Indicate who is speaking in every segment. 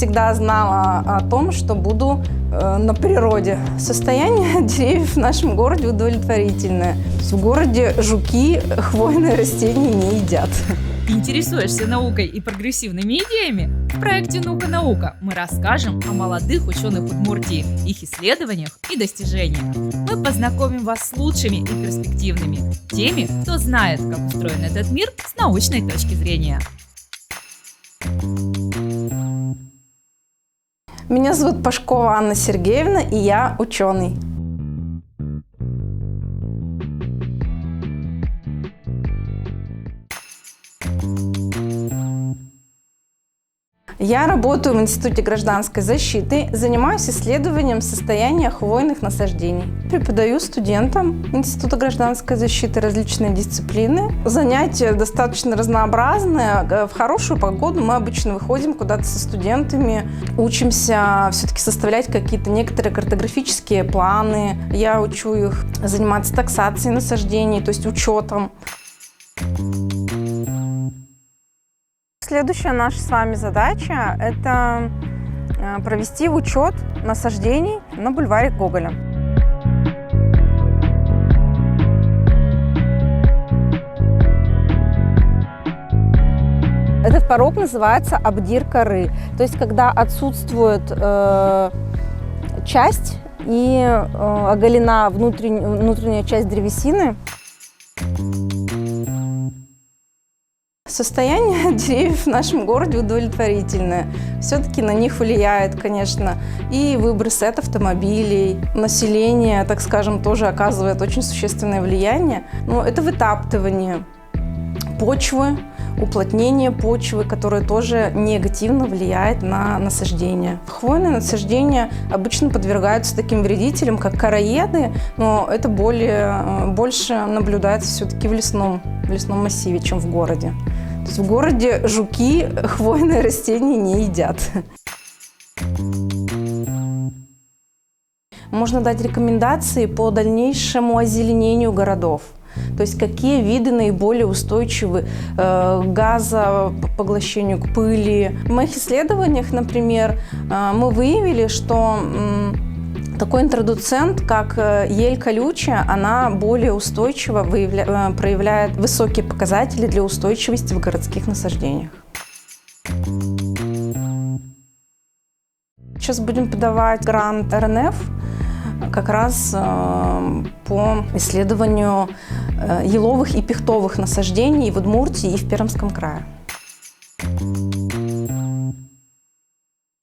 Speaker 1: всегда знала о том, что буду на природе. Состояние деревьев в нашем городе удовлетворительное. В городе жуки хвойные растения не едят.
Speaker 2: Интересуешься наукой и прогрессивными идеями? В проекте «Наука-наука» мы расскажем о молодых ученых Удмуртии, их исследованиях и достижениях. Мы познакомим вас с лучшими и перспективными, теми, кто знает, как устроен этот мир с научной точки зрения.
Speaker 1: Меня зовут Пашкова Анна Сергеевна, и я ученый. Я работаю в Институте гражданской защиты, занимаюсь исследованием состояния хвойных насаждений. Преподаю студентам Института гражданской защиты различные дисциплины. Занятия достаточно разнообразные. В хорошую погоду мы обычно выходим куда-то со студентами, учимся все-таки составлять какие-то некоторые картографические планы. Я учу их заниматься таксацией насаждений, то есть учетом. Следующая наша с вами задача – это провести учет насаждений на бульваре Гоголя. Этот порог называется обдир коры, то есть когда отсутствует часть и оголена внутренняя часть древесины. Состояние деревьев в нашем городе удовлетворительное. Все-таки на них влияет, конечно, и выбросы от автомобилей. Население, так скажем, тоже оказывает очень существенное влияние. Но это вытаптывание почвы, уплотнение почвы, которое тоже негативно влияет на насаждение. Хвойные насаждения обычно подвергаются таким вредителям, как короеды, но это больше наблюдается все-таки в лесном массиве, чем в городе. То есть в городе жуки хвойные растения не едят. Можно дать рекомендации по дальнейшему озеленению городов. То есть какие виды наиболее устойчивы к газопоглощению, к пыли. В моих исследованиях, например, мы выявили, что такой интродуцент, как ель колючая, она более устойчиво проявляет высокие показатели для устойчивости в городских насаждениях. Сейчас будем подавать грант РНФ как раз по исследованию еловых и пихтовых насаждений в Удмуртии и в Пермском крае.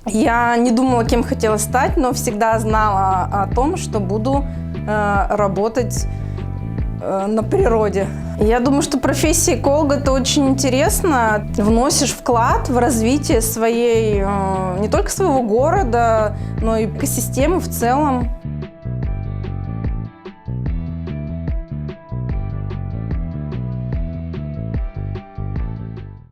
Speaker 1: Я не думала, кем хотела стать, но всегда знала о том, что буду работать на природе. Я думаю, что профессия эколога – это очень интересно. Вносишь вклад в развитие не только своего города, но и экосистемы в целом.